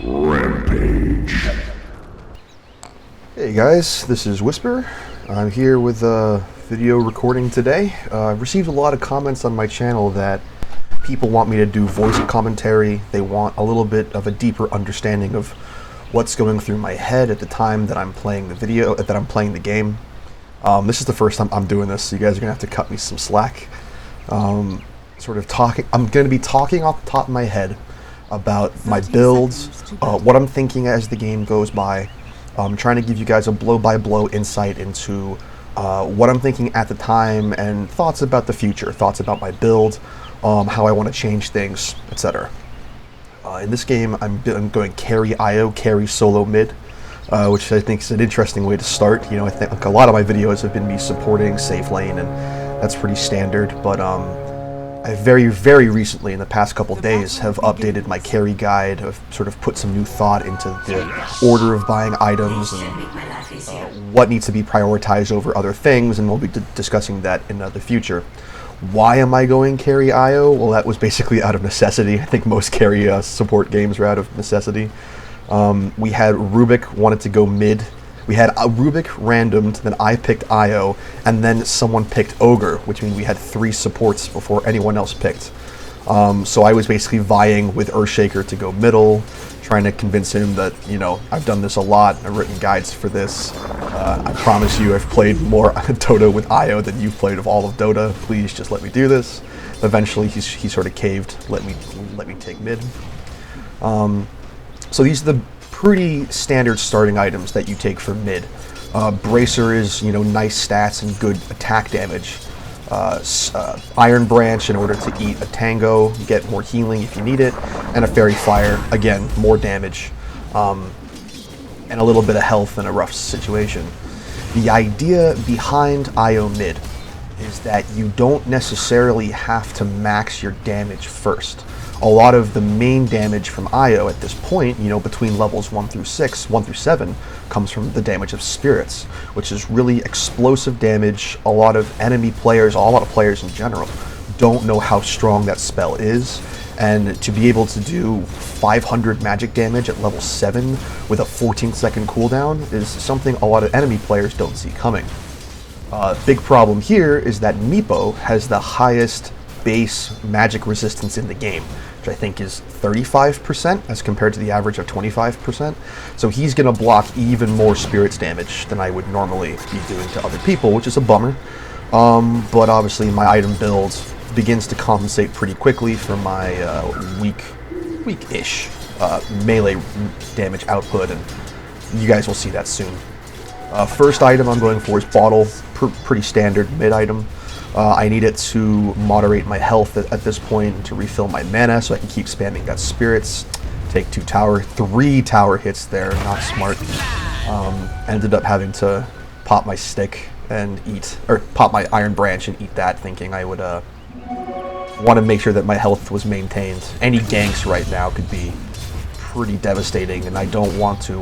Rampage. Hey guys, this is Wisper. I'm here with a video recording today. I've received a lot of comments on my channel that people want me to do voice commentary. They want a little bit of a deeper understanding of what's going through my head at the time that I'm playing the game. This is the first time I'm doing this, so you guys are gonna have to cut me some slack. I'm gonna be talking off the top of my head about my builds, what I'm thinking as the game goes by. I'm trying to give you guys a blow-by-blow insight into what I'm thinking at the time and thoughts about the future, thoughts about my build, how I want to change things, etc. In this game, I'm going carry IO, carry solo mid, which I think is an interesting way to start. You know, I think like, a lot of my videos have been me supporting safe lane, and that's pretty standard, but I very, very recently, in the past couple days, have updated my carry guide. I've sort of put some new thought into the order of buying items and what needs to be prioritized over other things, and we'll be discussing that in the future. Why am I going carry IO? Well, that was basically out of necessity. I think most carry support games are out of necessity. We had Rubik wanted to go mid. We had a Rubik randomed, then I picked IO, and then someone picked Ogre, which means we had 3 supports before anyone else picked. So I was basically vying with Earthshaker to go middle, trying to convince him that, you know, I've done this a lot, I've written guides for this. I promise you I've played more Dota with IO than you've played of all of Dota. Please just let me do this. Eventually he sort of caved, let me take mid. So these are the pretty standard starting items that you take for mid. Bracer is, you know, nice stats and good attack damage. Iron Branch in order to eat a Tango, get more healing if you need it, and a Fairy Fire, again, more damage, and a little bit of health in a rough situation. The idea behind IO mid is that you don't necessarily have to max your damage first. A lot of the main damage from IO at this point, you know, between levels 1 through 7, comes from the damage of spirits, which is really explosive damage. A lot of enemy players, a lot of players in general, don't know how strong that spell is, and to be able to do 500 magic damage at level 7 with a 14-second cooldown is something a lot of enemy players don't see coming. Big problem here is that Meepo has the highest base magic resistance in the game, which I think is 35% as compared to the average of 25%. So he's going to block even more spirits damage than I would normally be doing to other people, which is a bummer. But obviously my item build begins to compensate pretty quickly for my weak-ish melee damage output, and you guys will see that soon. First item I'm going for is Bottle, pretty standard mid item. I need it to moderate my health at this point and to refill my mana so I can keep spamming that spirits. Take 3 tower hits there, not smart. Ended up having to pop my stick and pop my Iron Branch and eat that, thinking I would want to make sure that my health was maintained. Any ganks right now could be pretty devastating, and I don't want to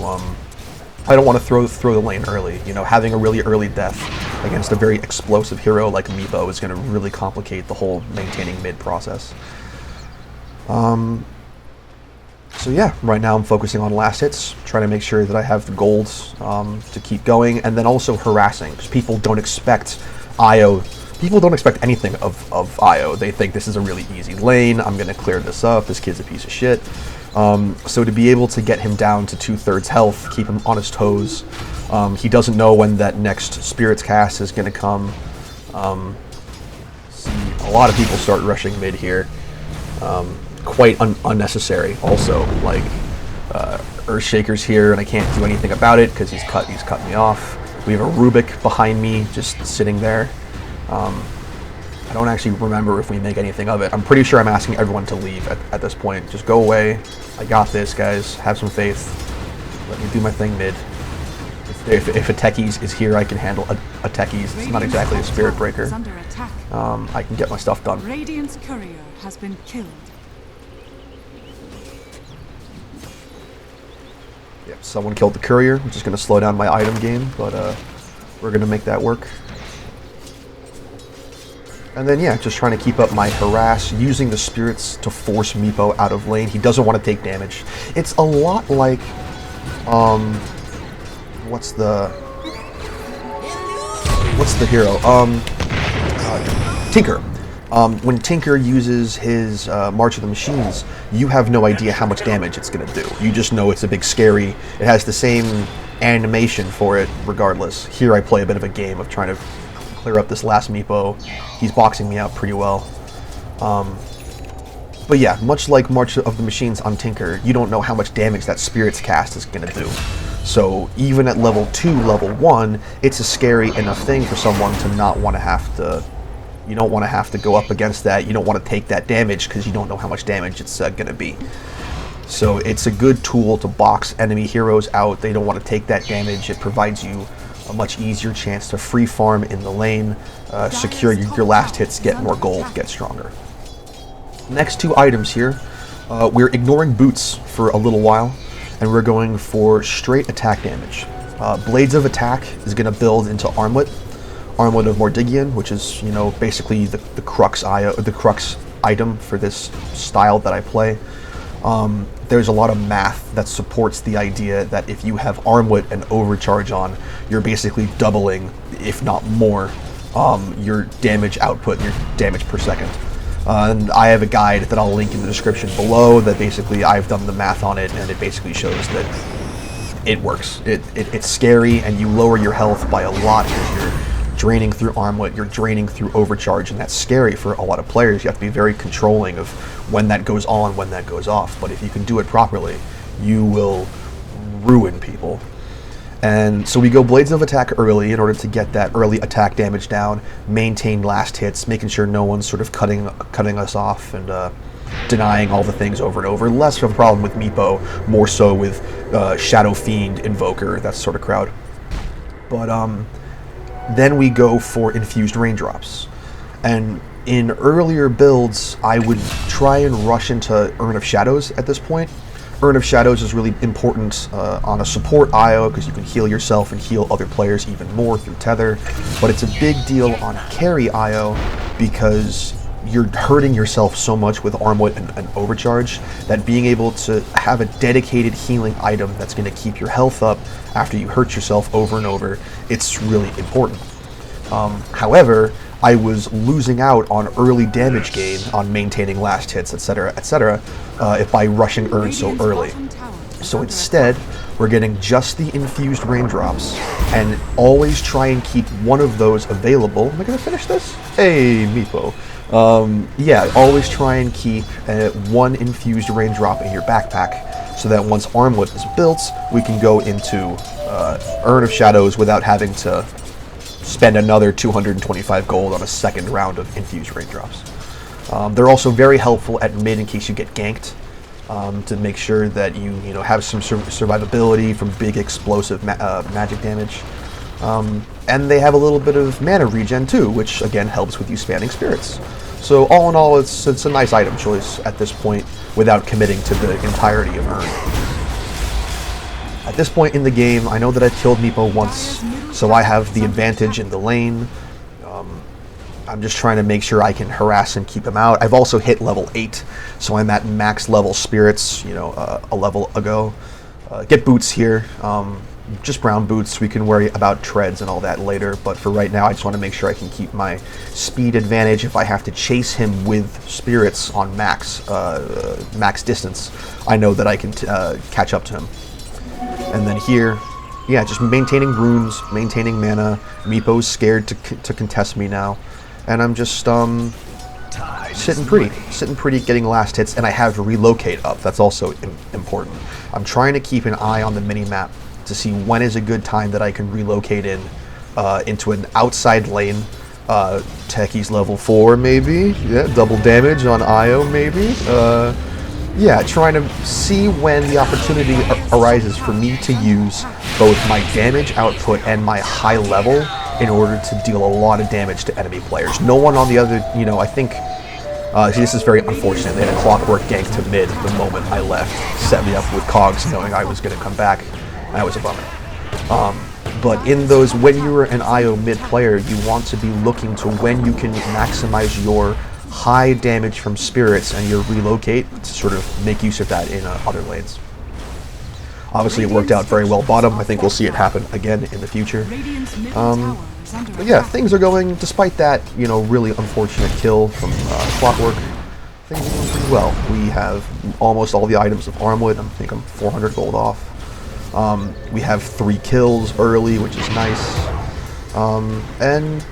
throw the lane early. You know, having a really early death against a very explosive hero like Meepo is going to really complicate the whole maintaining mid process. So yeah, right now I'm focusing on last hits, trying to make sure that I have the golds to keep going, and then also harassing, because people don't expect IO. People don't expect anything of IO. They think this is a really easy lane, I'm going to clear this up, this kid's a piece of shit. So to be able to get him down to 2/3 health, keep him on his toes, he doesn't know when that next Spirits cast is going to come. See, a lot of people start rushing mid here, quite unnecessary. Also, like Earthshaker's here, and I can't do anything about it because he's cut me off. We have a Rubik behind me, just sitting there. I don't actually remember if we make anything of it. I'm pretty sure I'm asking everyone to leave at this point. Just go away. I got this, guys. Have some faith. Let me do my thing mid. If a Techies is here, I can handle a Techies. It's not exactly a Spirit Breaker. I can get my stuff done. Radiant's courier has been killed. Yep, someone killed the courier, which is going to slow down my item game, but we're going to make that work. And then, yeah, just trying to keep up my harass, using the spirits to force Meepo out of lane. He doesn't want to take damage. It's a lot like, what's the hero? Tinker. When Tinker uses his March of the Machines, you have no idea how much damage it's going to do. You just know it's a big scary. It has the same animation for it regardless. Here I play a bit of a game of trying to clear up this last Meepo. He's boxing me out pretty well. But yeah, much like March of the Machines on Tinker, you don't know how much damage that Spirit's cast is going to do. So even at level 2, level 1, it's a scary enough thing for someone to not want to have to... You don't want to have to go up against that. You don't want to take that damage because you don't know how much damage it's going to be. So it's a good tool to box enemy heroes out. They don't want to take that damage. It provides you a much easier chance to free farm in the lane, secure your last hits, get more gold, get stronger. Next 2 items here. We're ignoring boots for a little while, and we're going for straight attack damage. Blades of Attack is going to build into Armlet. Armlet of Mordiggian, which is, you know, basically the crux item for this style that I play. There's a lot of math that supports the idea that if you have Armlet and Overcharge on, you're basically doubling, if not more, your damage output, your damage per second. And I have a guide that I'll link in the description below that basically I've done the math on it, and it basically shows that it works. It's scary, and you lower your health by a lot because you're draining through Armlet, you're draining through Overcharge, and that's scary for a lot of players. You have to be very controlling of when that goes on, when that goes off. But if you can do it properly, you will ruin people. And so we go Blades of Attack early in order to get that early attack damage down, maintain last hits, making sure no one's sort of cutting us off and denying all the things over and over. Less of a problem with Meepo, more so with Shadow Fiend, Invoker, that sort of crowd. But then we go for Infused Raindrops. And in earlier builds, I would try and rush into Urn of Shadows at this point. Urn of Shadows is really important on a support IO because you can heal yourself and heal other players even more through Tether. But it's a big deal on carry IO because you're hurting yourself so much with Armlet and Overcharge that being able to have a dedicated healing item that's going to keep your health up after you hurt yourself over and over, it's really important. However, I was losing out on early damage gain on maintaining last hits, etc., etc., by rushing Urn so early. So instead, we're getting just the Infused Raindrops, and always try and keep one of those available. Am I going to finish this? Hey, Meepo. Yeah, always try and keep one Infused Raindrop in your backpack, so that once Armlet is built, we can go into Urn of Shadows without having to spend another 225 gold on a second round of Infused Raindrops. They're also very helpful at mid in case you get ganked, to make sure that you have some survivability from big explosive magic damage. And they have a little bit of mana regen too, which again helps with you spamming spirits. So all in all, it's a nice item choice at this point without committing to the entirety of Urn. At this point in the game, I know that I've killed Meepo once, so I have the advantage in the lane. I'm just trying to make sure I can harass and keep him out. I've also hit level 8, so I'm at max level spirits, a level ago. Get boots here, just brown boots. We can worry about treads and all that later, but for right now I just want to make sure I can keep my speed advantage. If I have to chase him with spirits on max distance, I know that I can catch up to him. And then here, yeah, just maintaining runes, maintaining mana. Meepo's scared to contest me now. And I'm just sitting pretty, getting last hits, and I have relocate up. That's also important. I'm trying to keep an eye on the mini-map to see when is a good time that I can relocate into an outside lane. Techie's level 4 maybe, yeah, double damage on IO maybe. Yeah, trying to see when the opportunity arises for me to use both my damage output and my high level in order to deal a lot of damage to enemy players. No one on the other, I think, see, this is very unfortunate. They had a clockwork gank to mid the moment I left, set me up with cogs knowing I was going to come back. That was a bummer. But in those, when you're an IO mid player, you want to be looking to when you can maximize your high damage from spirits and your relocate to sort of make use of that in other lanes. Obviously, it worked out very well bottom. I think we'll see it happen again in the future. But yeah, things are going, despite that, you know, really unfortunate kill from Clockwork, things are going pretty well. We have almost all the items of Armlet. I think I'm 400 gold off. We have 3 kills early, which is nice. And,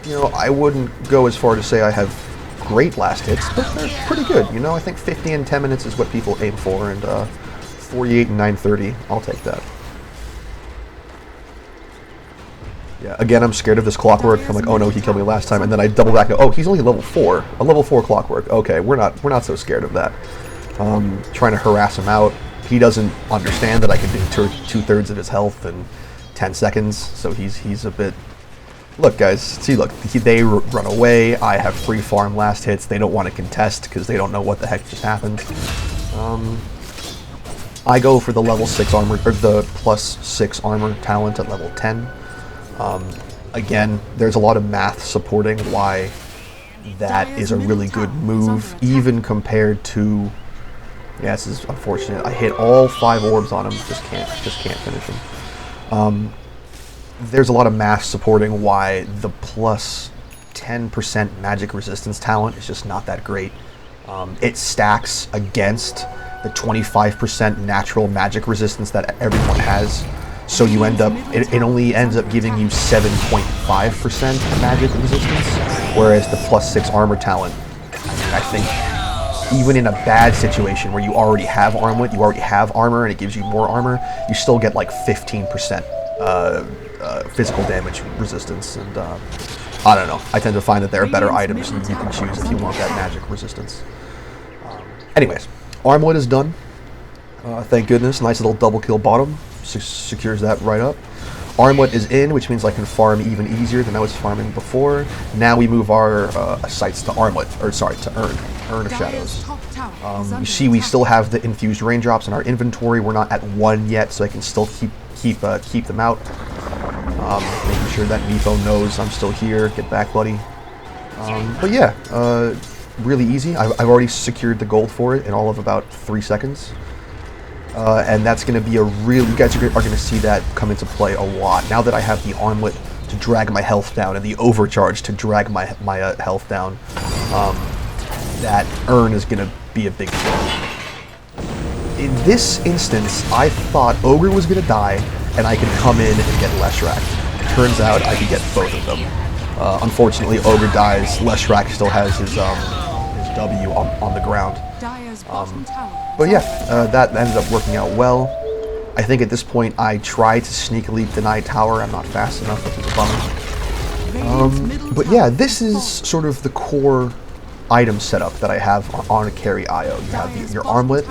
you know, I wouldn't go as far to say I have great last hits, but they're pretty good. You know, I think 50 in 10 minutes is what people aim for, and 48 and 930, I'll take that. Yeah, again, I'm scared of this Clockwork. I'm like, oh no, he killed me last time, and then I double back. Oh, he's only level 4. A level 4 Clockwork. Okay, we're not so scared of that. Trying to harass him out. He doesn't understand that I can do 2/3 of his health in 10 seconds, so he's a bit. Look, guys. See, look, they run away. I have free farm last hits. They don't want to contest because they don't know what the heck just happened. I go for the level 6 armor, or the +6 armor talent at level 10. Again, there's a lot of math supporting why that is a really good move, even compared to. Yeah, this is unfortunate. I hit all 5 orbs on him, just can't finish him. There's a lot of math supporting why the +10% magic resistance talent is just not that great. It stacks against the 25% natural magic resistance that everyone has. So you end up, it only ends up giving you 7.5% magic resistance, whereas the +6 armor talent, I think, even in a bad situation where you already have Armlet, you already have armor, and it gives you more armor, you still get like 15% physical damage resistance, and I don't know. I tend to find that there are better items you can choose if you want that magic resistance. Anyways, Armlet is done. Thank goodness. Nice little double kill bottom. Secures that right up. Armlet is in, which means I can farm even easier than I was farming before. Now we move our sights to Armlet, or sorry, to Urn of Shadows. You see, we still have the infused raindrops in our inventory. We're not at 1 yet, so I can still keep them out. Making sure that Meepo knows I'm still here. Get back, buddy. But yeah, really easy. I've already secured the gold for it in all of about 3 seconds. And that's going to be a real, you guys are going to see that come into play a lot. Now that I have the Armlet to drag my health down and the overcharge to drag my health down, that Urn is going to be a big deal. In this instance, I thought Ogre was going to die and I could come in and get Leshrac. Turns out I could get both of them. Unfortunately, Ogre dies. Leshrac still has his W on the ground. But yeah, that ended up working out well. I think at this point I tried to sneakily deny tower. I'm not fast enough, which is a bummer. But yeah, this is sort of the core item setup that I have on a carry IO. You have your Armlet,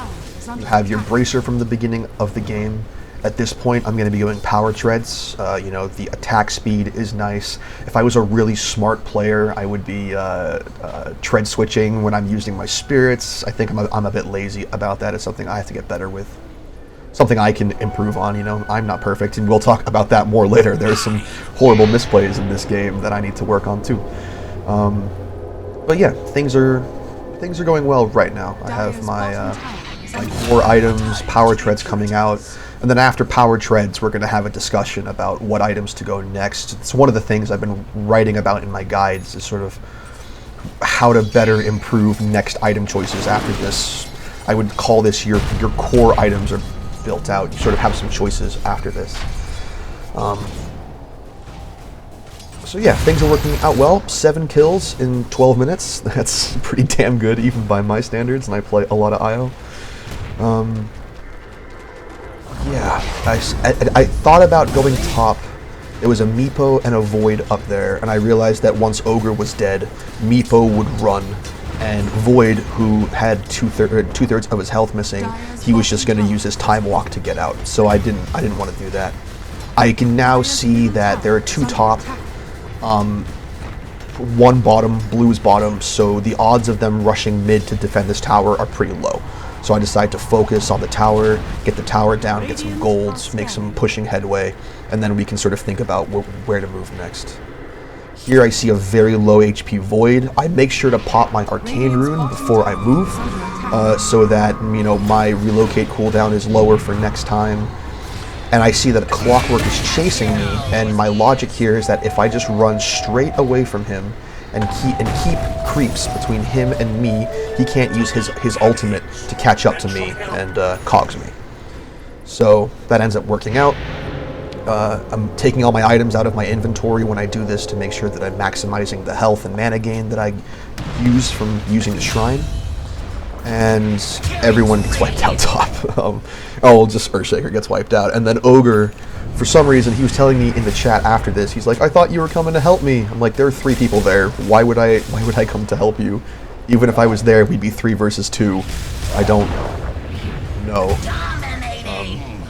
you have your Bracer from the beginning of the game. At this point, I'm going to be going power treads. You know, the attack speed is nice. If I was a really smart player, I would be tread switching when I'm using my spirits. I think I'm a bit lazy about that. It's something I have to get better with. Something I can improve on, you know. I'm not perfect, and we'll talk about that more later. There's some horrible misplays in this game that I need to work on too. But yeah, things are going well right now. I have my core items, power treads coming out. And then after power treads, we're going to have a discussion about what items to go next. It's one of the things I've been writing about in my guides, is sort of how to better improve next item choices after this. I would call this your core items are built out. You sort of have some choices after this. So yeah, things are working out well. 7 kills in 12 minutes. That's pretty damn good, even by my standards, and I play a lot of IO. Yeah, I thought about going top. There was a Meepo and a Void up there, and I realized that once Ogre was dead, Meepo would run, and Void, who had two-thirds of his health missing, he was just going to use his time walk to get out. So I didn't want to do that. I can now see that there are 2 top, 1 bottom, blue's bottom, so the odds of them rushing mid to defend this tower are pretty low. So I decide to focus on the tower, get the tower down, get some golds, make some pushing headway, and then we can sort of think about where to move next. Here I see a very low HP Void. I make sure to pop my Arcane Rune before I move, so that, you know, my relocate cooldown is lower for next time. And I see that Clockwork is chasing me, and my logic here is that if I just run straight away from him and keep creeps between him and me, he can't use his ultimate to catch up to me and cogs me. So that ends up working out. I'm taking all my items out of my inventory when I do this to make sure that I'm maximizing the health and mana gain that I use from using the shrine. And everyone gets wiped out top. Just Earthshaker gets wiped out. And then Ogre, for some reason, he was telling me in the chat after this, he's like, I thought you were coming to help me. I'm like, there are 3 people there. Why would I come to help you? Even if I was there, we'd be 3 versus 2. I don't know.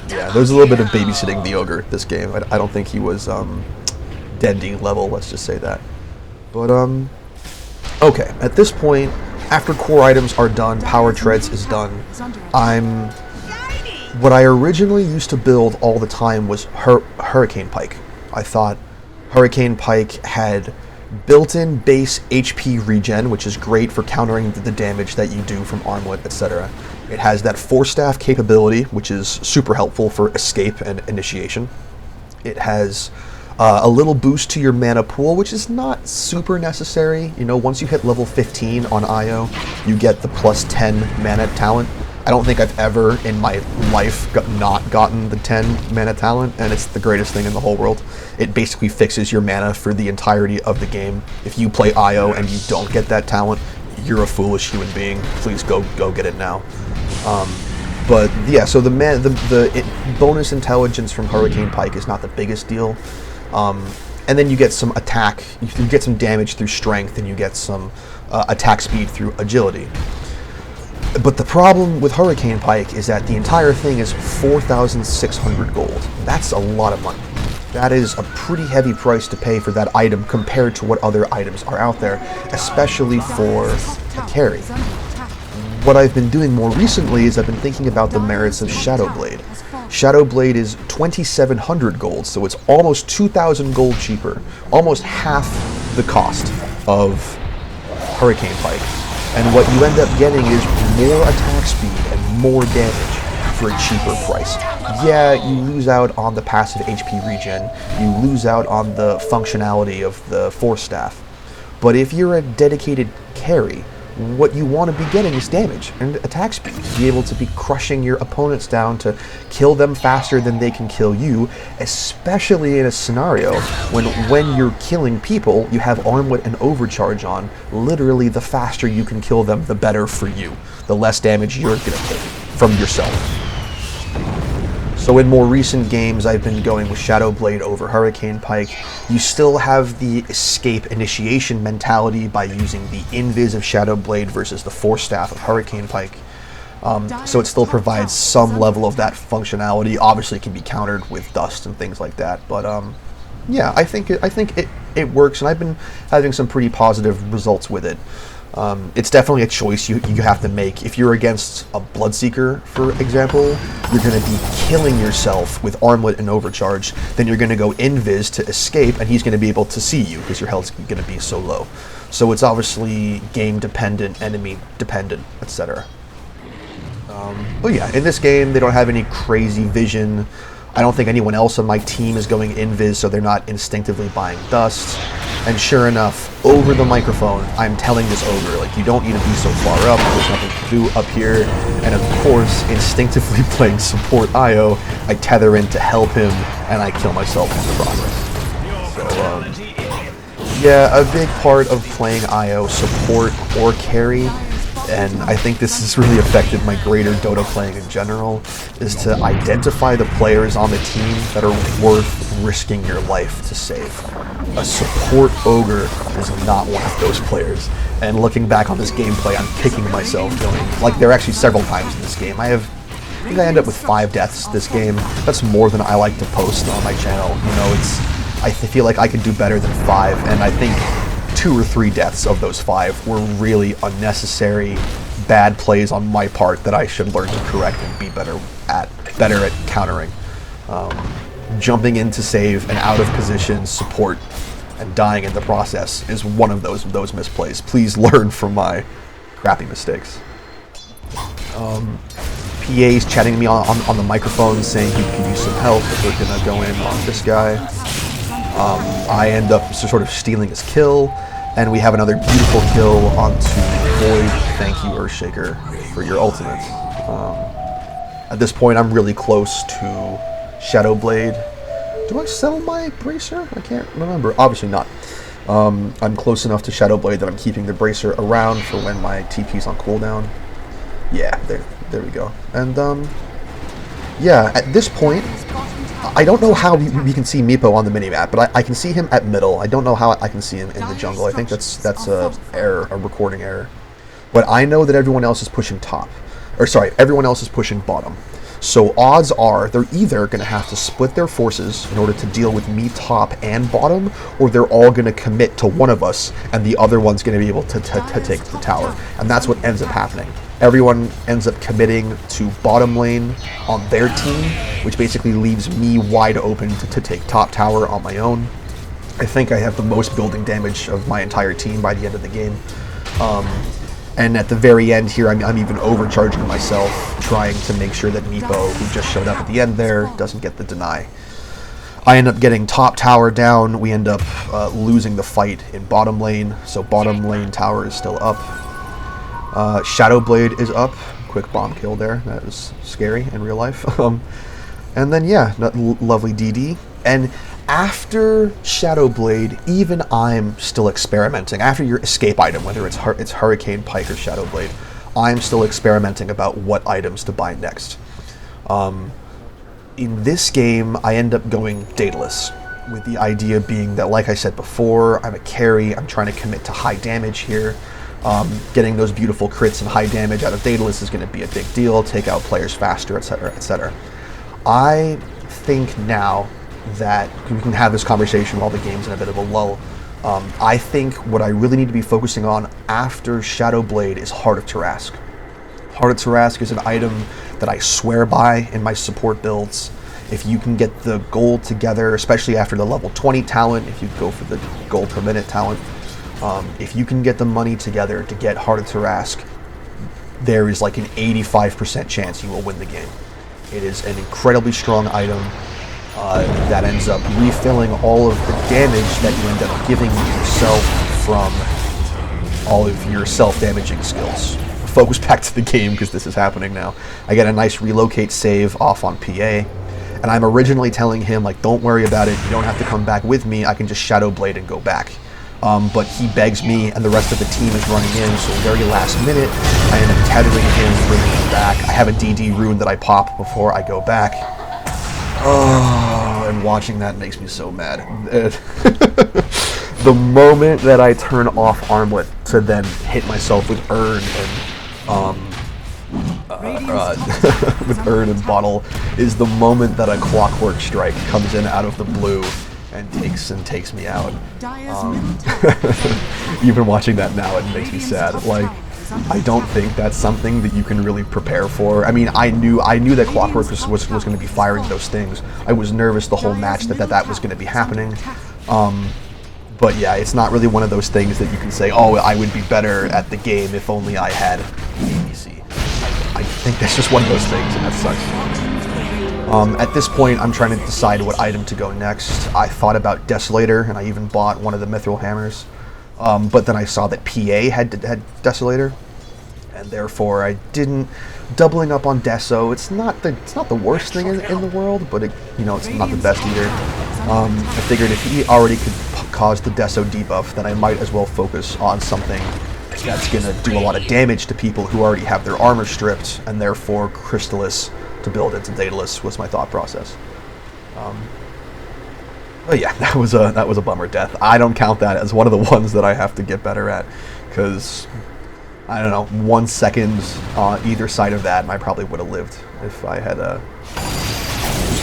Yeah, there's a little bit of babysitting the Ogre this game. I don't think he was Dendy level, let's just say that. But, okay, at this point, after core items are done, power treads is done, what I originally used to build all the time was Hurricane Pike. I thought Hurricane Pike had built-in base HP regen, which is great for countering the damage that you do from Armlet, etc. It has that Force Staff capability, which is super helpful for escape and initiation. It has a little boost to your mana pool, which is not super necessary. You know, once you hit level 15 on IO, you get the plus 10 mana talent. I don't think I've ever in my life not gotten the 10 mana talent, and it's the greatest thing in the whole world. It basically fixes your mana for the entirety of the game. If you play IO and you don't get that talent, you're a foolish human being. Please go get it now. But yeah, so the bonus intelligence from Hurricane Pike is not the biggest deal. And then you get some attack, you get some damage through strength, and you get some attack speed through agility. But the problem with Hurricane Pike is that the entire thing is 4,600 gold. That's a lot of money. That is a pretty heavy price to pay for that item compared to what other items are out there, especially for a carry. What I've been doing more recently is I've been thinking about the merits of Shadowblade. Shadowblade is 2,700 gold, so it's almost 2,000 gold cheaper, almost half the cost of Hurricane Pike. And what you end up getting is more attack speed and more damage for a cheaper price. Yeah, you lose out on the passive HP regen, you lose out on the functionality of the Force Staff. But if you're a dedicated carry, what you want to be getting is damage and attack speed. Be able to be crushing your opponents down to kill them faster than they can kill you, especially in a scenario when you're killing people, you have Armlet and Overcharge on. Literally, the faster you can kill them, the better for you. The less damage you're going to take from yourself. So in more recent games, I've been going with Shadowblade over Hurricane Pike. You still have the escape initiation mentality by using the Invis of Shadowblade versus the Force Staff of Hurricane Pike. So it still provides some level of that functionality. Obviously, it can be countered with dust and things like that. But yeah, I think it works, and I've been having some pretty positive results with it. It's definitely a choice you have to make. If you're against a Bloodseeker, for example, you're going to be killing yourself with Armlet and Overcharge. Then you're going to go Invis to escape, and he's going to be able to see you because your health's going to be so low. So it's obviously game dependent, enemy dependent, etc. But yeah, in this game, they don't have any crazy vision. I don't think anyone else on my team is going Invis, so they're not instinctively buying dust. And sure enough, over the microphone, I'm telling this Ogre, like, you don't need to be so far up, there's nothing to do up here. And of course, instinctively playing support IO, I tether in to help him, and I kill myself in the process. So, yeah, a big part of playing IO, support or carry, and I think this has really affected my greater Dota playing in general, is to identify the players on the team that are worth risking your life to save. A support Ogre is not one of those players, and looking back on this gameplay, I'm kicking myself going, like, there are actually several times in this game. I think I end up with 5 deaths this game. That's more than I like to post on my channel. You know, I feel like I could do better than 5, and I think 2 or 3 deaths of those 5 were really unnecessary, bad plays on my part that I should learn to correct and be better at countering. Jumping in to save and out of position support and dying in the process is one of those misplays. Please learn from my crappy mistakes. PA's chatting to me on the microphone saying he can use some help if we're gonna go in on this guy. I end up sort of stealing his kill, and we have another beautiful kill onto Void. Thank you, Earthshaker, for your ultimate. At this point, I'm really close to Shadowblade. Do I sell my Bracer? I can't remember. Obviously not. I'm close enough to Shadowblade that I'm keeping the Bracer around for when my TP's on cooldown. Yeah, there we go. And, yeah, at this point, I don't know how we can see Meepo on the minimap, but I can see him at middle. I don't know how I can see him in the jungle. I think that's a recording error. But I know that everyone else is pushing top. Or, sorry, everyone else is pushing bottom. So odds are they're either going to have to split their forces in order to deal with me top and bottom, or they're all going to commit to one of us, and the other one's going to be able to take the tower. And that's what ends up happening. Everyone ends up committing to bottom lane on their team, which basically leaves me wide open to take top tower on my own. I think I have the most building damage of my entire team by the end of the game. And at the very end here, I'm even overcharging myself, trying to make sure that Meepo, who just showed up at the end there, doesn't get the deny. I end up getting top tower down. We end up losing the fight in bottom lane, so bottom lane tower is still up. Shadowblade is up. Quick bomb kill there. That was scary in real life. And then, yeah, lovely DD. And after Shadowblade, even I'm still experimenting. After your escape item, whether it's Hurricane Pike or Shadowblade, I'm still experimenting about what items to buy next. In this game, I end up going Daedalus, with the idea being that, like I said before, I'm a carry. I'm trying to commit to high damage here. Getting those beautiful crits and high damage out of Daedalus is going to be a big deal, take out players faster, etc., etc. I think now that we can have this conversation while the game's in a bit of a lull. I think what I really need to be focusing on after Shadowblade is Heart of Tarask. Heart of Tarask is an item that I swear by in my support builds. If you can get the gold together, especially after the level 20 talent, if you go for the gold per minute talent, if you can get the money together to get Heart of Tarask, there is like an 85% chance you will win the game. It is an incredibly strong item that ends up refilling all of the damage that you end up giving yourself from all of your self-damaging skills. Focus back to the game because this is happening now. I get a nice relocate save off on PA, and I'm originally telling him, like, don't worry about it, you don't have to come back with me, I can just Shadowblade and go back. But he begs me, and the rest of the team is running in, so very last minute, I end up tethering him, bringing him back. I have a DD rune that I pop before I go back. Oh, and watching that makes me so mad. The moment that I turn off Armlet to then hit myself with Urn and with Urn and Bottle is the moment that a Clockwork Strike comes in out of the blue and takes me out. Even watching that now, it makes me sad. Like, I don't think that's something that you can really prepare for. I mean, I knew that Clockwork was going to be firing those things. I was nervous the whole match that was going to be happening. But yeah, it's not really one of those things that you can say, oh, I would be better at the game if only I had ABC. I think that's just one of those things, and that sucks. At this point, I'm trying to decide what item to go next. I thought about Desolator, and I even bought one of the Mithril Hammers. But then I saw that PA had Desolator, and therefore I didn't. Doubling up on Deso, it's not the worst thing in the world, but it's not the best either. I figured if he already could cause the Deso debuff, then I might as well focus on something that's gonna do a lot of damage to people who already have their armor stripped, and therefore Crystalis to build into Daedalus was my thought process. But yeah, that was a bummer death. I don't count that as one of the ones that I have to get better at, because I don't know, 1 second on either side of that, and I probably would have lived if I had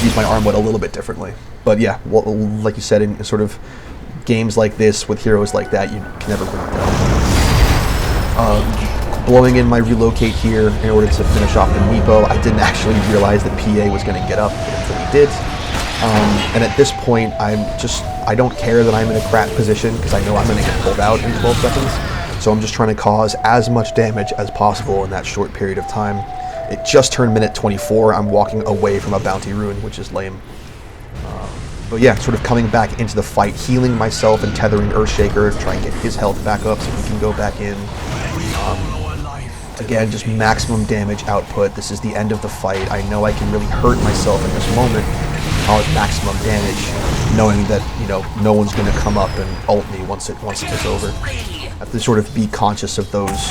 used my Armlet a little bit differently. But yeah, well, like you said, in sort of games like this with heroes like that, you can never win them. Blowing in my relocate here in order to finish off the Meepo. I didn't actually realize that PA was going to get up until he did. And at this point, I don't care that I'm in a crap position because I know I'm going to get pulled out in 12 seconds. So I'm just trying to cause as much damage as possible in that short period of time. It just turned minute 24. I'm walking away from a bounty rune, which is lame. But yeah, sort of coming back into the fight, healing myself and tethering Earthshaker to try and get his health back up so he can go back in. Again, just maximum damage output. This is the end of the fight. I know I can really hurt myself in this moment. Cause maximum damage, knowing that, you know, no one's going to come up and ult me once it is over. I have to sort of be conscious of those.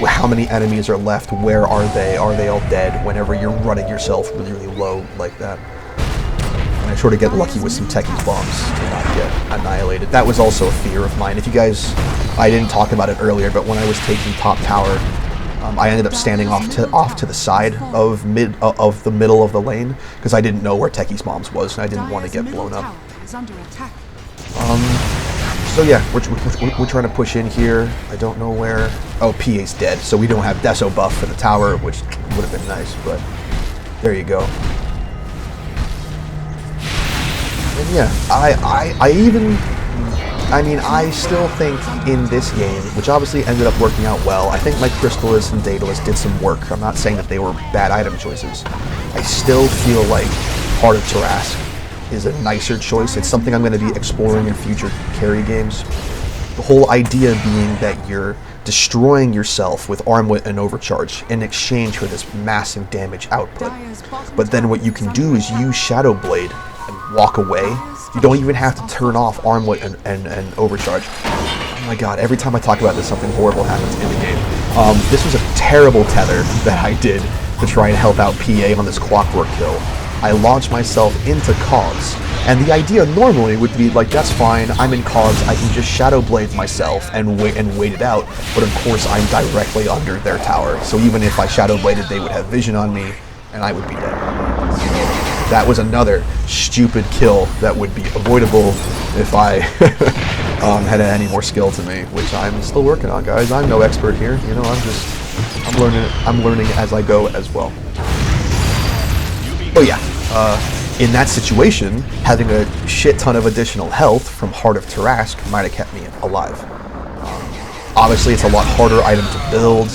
How many enemies are left? Where are they? Are they all dead? Whenever you're running yourself really, really low like that. And I sort of get lucky with some Techie's bombs to not get annihilated. That was also a fear of mine. If you guys, I didn't talk about it earlier, but when I was taking top tower, I ended up standing off to the side of the middle of the lane because I didn't know where Techie's bombs was and I didn't want to get blown up. So yeah, we're trying to push in here. I don't know where. Oh, PA's dead, so we don't have Deso buff for the tower, which would have been nice, but there you go. And yeah, I still think in this game, which obviously ended up working out well, I think my Crystalis and Daedalus did some work. I'm not saying that they were bad item choices. I still feel like Heart of Tarrasque is a nicer choice. It's something I'm going to be exploring in future carry games. The whole idea being that you're destroying yourself with Armlet and Overcharge in exchange for this massive damage output. But then what you can do is use Shadow Blade and walk away. You don't even have to turn off Armlet and Overcharge. Oh my god, every time I talk about this, something horrible happens in the game. This was a terrible tether that I did to try and help out PA on this clockwork kill. I launched myself into Cogs, and the idea normally would be like, that's fine, I'm in Cogs, I can just Shadow Blade myself and wait it out, but of course I'm directly under their tower, so even if I Shadow Bladed, they would have vision on me, and I would be dead. So that was another stupid kill that would be avoidable if I had any more skill to me, which I'm still working on, guys. I'm no expert here, you know, I'm learning as I go as well. Oh yeah, in that situation, having a shit ton of additional health from Heart of Tarrasque might have kept me alive. Obviously, it's a lot harder item to build.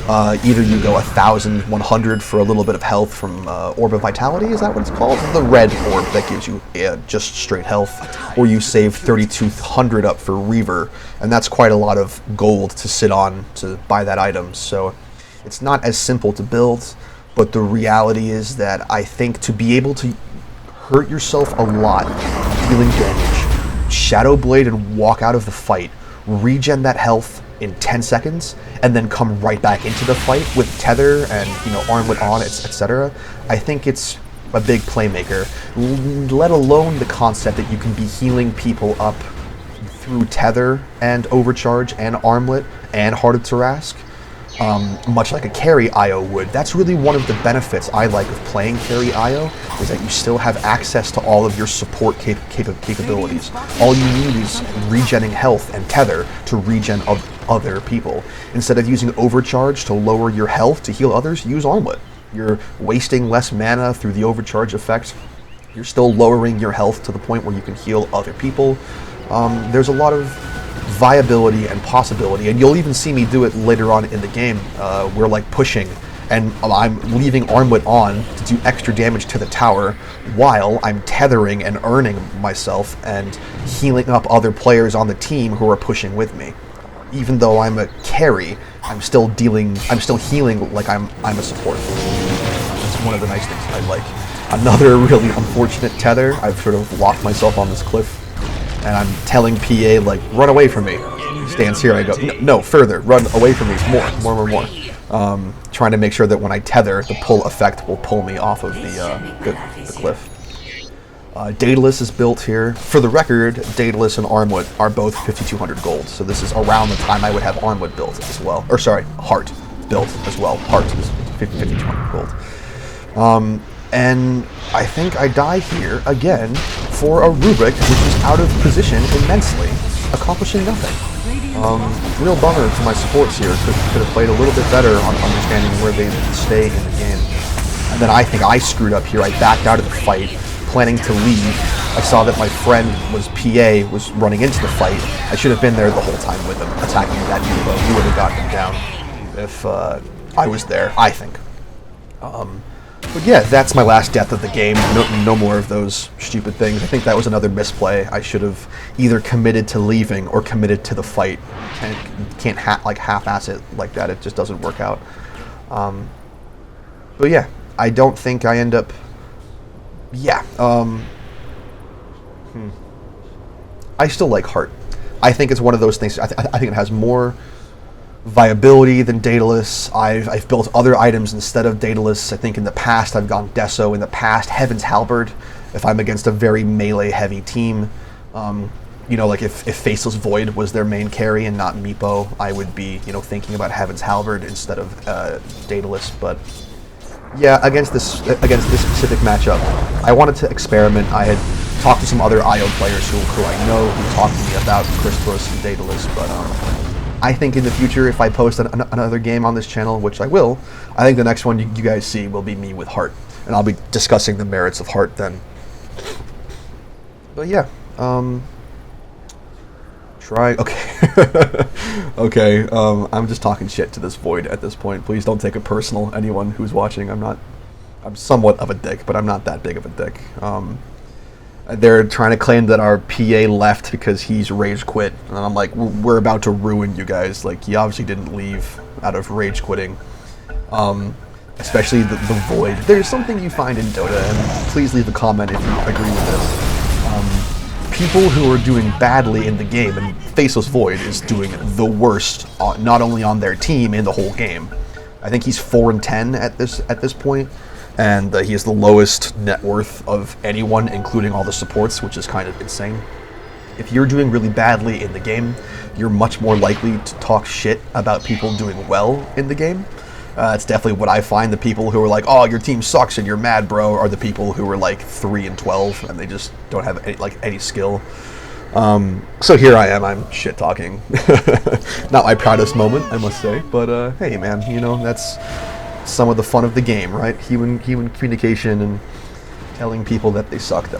Either you go 1,100 for a little bit of health from Orb of Vitality, is that what it's called? The red orb that gives you just straight health, or you save 3,200 up for Reaver, and that's quite a lot of gold to sit on to buy that item, so it's not as simple to build. But the reality is that I think to be able to hurt yourself a lot, dealing damage, Shadow Blade and walk out of the fight, regen that health in 10 seconds, and then come right back into the fight with Tether and, you know, Armlet on, etc. I think it's a big playmaker, let alone the concept that you can be healing people up through Tether and Overcharge and Armlet and Heart of Tarrasque. Much like a carry IO would. That's really one of the benefits I like of playing carry IO, is that you still have access to all of your support capabilities. All you need is regenning health and tether to regen other people. Instead of using Overcharge to lower your health to heal others, use Armlet. You're wasting less mana through the Overcharge effect. You're still lowering your health to the point where you can heal other people. There's a lot of viability and possibility, and you'll even see me do it later on in the game. We're like pushing, and I'm leaving Armlet on to do extra damage to the tower while I'm tethering and earning myself and healing up other players on the team who are pushing with me. Even though I'm a carry, I'm still healing like I'm a support. That's one of the nice things I like. Another really unfortunate tether, I've sort of locked myself on this cliff, and I'm telling PA, like, run away from me. He stands here, I go, no, further, run away from me, more. Trying to make sure that when I tether, the pull effect will pull me off of the cliff. Daedalus is built here. For the record, Daedalus and Armlet are both 5,200 gold, so this is around the time I would have Armlet built as well. Or sorry, Heart built as well. Heart is 5,200 gold. And I think I die here again for a Rubik which is out of position immensely, accomplishing nothing. Real bummer for my supports here. Could have played a little bit better on understanding where they stay in the game. And then I think I screwed up here. I backed out of the fight, planning to leave. I saw that my friend was running into the fight. I should have been there the whole time with him, attacking that Evo. He would have gotten him down if I was there, I think. But yeah, that's my last death of the game. No more of those stupid things. I think that was another misplay. I should have either committed to leaving or committed to the fight. Can't half-ass it like that. It just doesn't work out. But yeah, I don't think I end up... Yeah. I still like Heart. I think it's one of those things. I think it has more viability than Daedalus. I've built other items instead of Daedalus. I think in the past I've gone Deso. In the past, Heaven's Halberd, if I'm against a very melee-heavy team. You know, like if Faceless Void was their main carry and not Meepo, I would be, you know, thinking about Heaven's Halberd instead of Daedalus. But yeah, against this specific matchup, I wanted to experiment. I had talked to some other IO players who I know who talked to me about Crystalis and Daedalus, but I think in the future, if I post another game on this channel, which I will, I think the next one you guys see will be me with Heart, and I'll be discussing the merits of Heart then. But yeah, okay. Okay, I'm just talking shit to this Void at this point. Please don't take it personal, anyone who's watching. I'm somewhat of a dick, but I'm not that big of a dick. They're trying to claim that our PA left because he's rage quit, and I'm like, we're about to ruin you guys. Like, he obviously didn't leave out of rage quitting. Especially the Void. There's something you find in Dota, and please leave a comment if you agree with this. People who are doing badly in the game, and Faceless Void is doing the worst, not only on their team, in the whole game. I think he's 4-10 at this point, and he has the lowest net worth of anyone, including all the supports, which is kind of insane. If you're doing really badly in the game, you're much more likely to talk shit about people doing well in the game. It's definitely what I find. The people who are like, "Oh, your team sucks and you're mad, bro," are the people who are like 3-12 and they just don't have any skill. So here I am. I'm shit talking. Not my proudest moment, I must say. But hey, man, you know, that's some of the fun of the game, right? Human communication and telling people that they suck.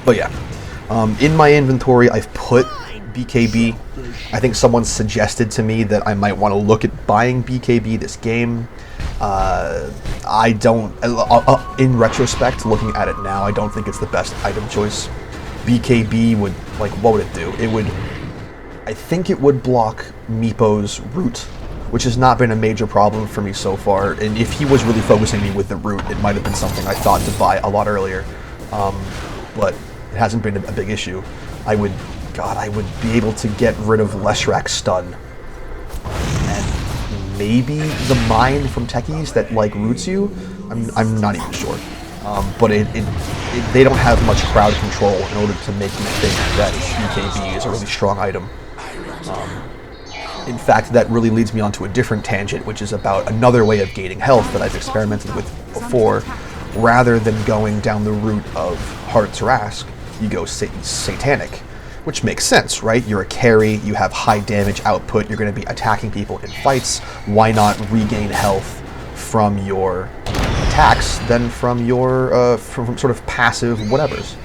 But yeah, in my inventory, I've put BKB. I think someone suggested to me that I might want to look at buying BKB this game. I don't, in retrospect, looking at it now, I don't think it's the best item choice. BKB would, like, what would it do? I think it would block Meepo's root, which has not been a major problem for me so far. And if he was really focusing me with the root, it might have been something I thought to buy a lot earlier. But it hasn't been a big issue. I would be able to get rid of Leshrac stun. And maybe the mine from Techies that, like, roots you? I'm not even sure. But they don't have much crowd control in order to make me think that BKB is a really strong item. In fact, that really leads me onto a different tangent, which is about another way of gaining health that I've experimented with before. Rather than going down the route of Heart's Rask, you go Satanic. Which makes sense, right? You're a carry, you have high damage output, you're going to be attacking people in fights. Why not regain health from your attacks than from your from sort of passive whatevers?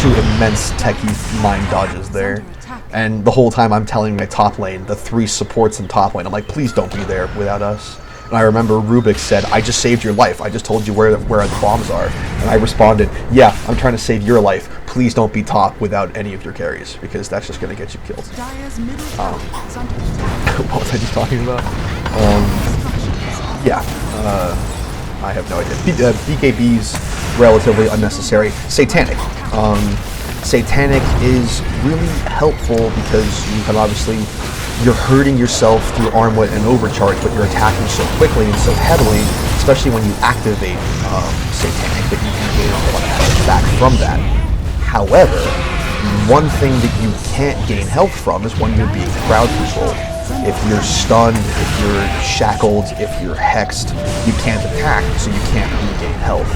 Two immense techie mind dodges there. And the whole time I'm telling my top lane, the 3 supports in top lane, I'm like, please don't be there without us. And I remember Rubik said, I just saved your life. I just told you where the bombs are. And I responded, yeah, I'm trying to save your life. Please don't be top without any of your carries, because that's just going to get you killed. What was I just talking about? Yeah, I have no idea. BKB's relatively unnecessary. Satanic. Satanic is really helpful because you can obviously... You're hurting yourself through Armlet and Overcharge, but you're attacking so quickly and so heavily, especially when you activate Satanic, that you can gain a lot of health back from that. However, one thing that you can't gain health from is when you're being crowd controlled. If you're stunned, if you're shackled, if you're hexed, you can't attack, so you can't regain health.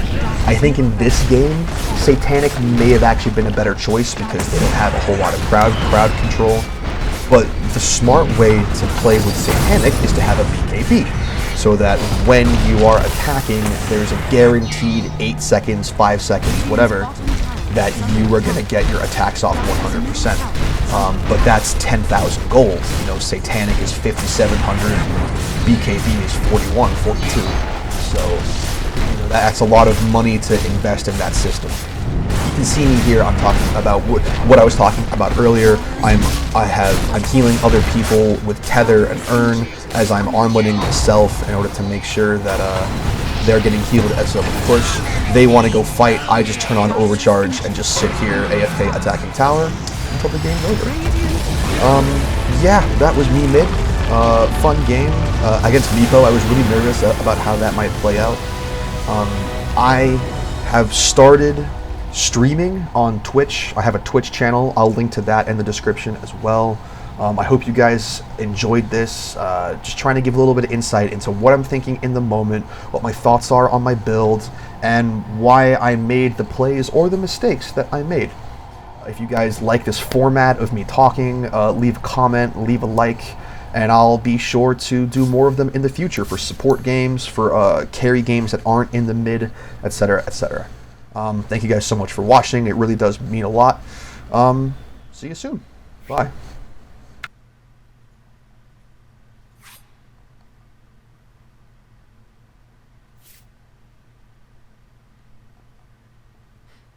I think in this game, Satanic may have actually been a better choice because they don't have a whole lot of crowd control. But the smart way to play with Satanic is to have a BKB, so that when you are attacking, there's a guaranteed 8 seconds, 5 seconds, whatever, that you are going to get your attacks off 100%. But that's 10,000 gold. You know, Satanic is 5,700, BKB is 41, 42. So, you know, that's a lot of money to invest in that system. You can see me here. I'm talking about what I was talking about earlier. I'm healing other people with Tether and Urn as I'm armletting myself in order to make sure that they're getting healed as well. Of course, they want to go fight. I just turn on overcharge and just sit here AFK attacking tower until the game's over. Yeah, that was me mid. Fun game against Meepo. I was really nervous about how that might play out. I have started streaming on Twitch. I have a Twitch channel. I'll link to that in the description as well. I hope you guys enjoyed this. Just trying to give a little bit of insight into what I'm thinking in the moment, what my thoughts are on my build, and why I made the plays or the mistakes that I made. If you guys like this format of me talking, leave a comment, leave a like, and I'll be sure to do more of them in the future for support games, for carry games that aren't in the mid, etc., etc. Thank you guys so much for watching. It really does mean a lot. See you soon. Bye.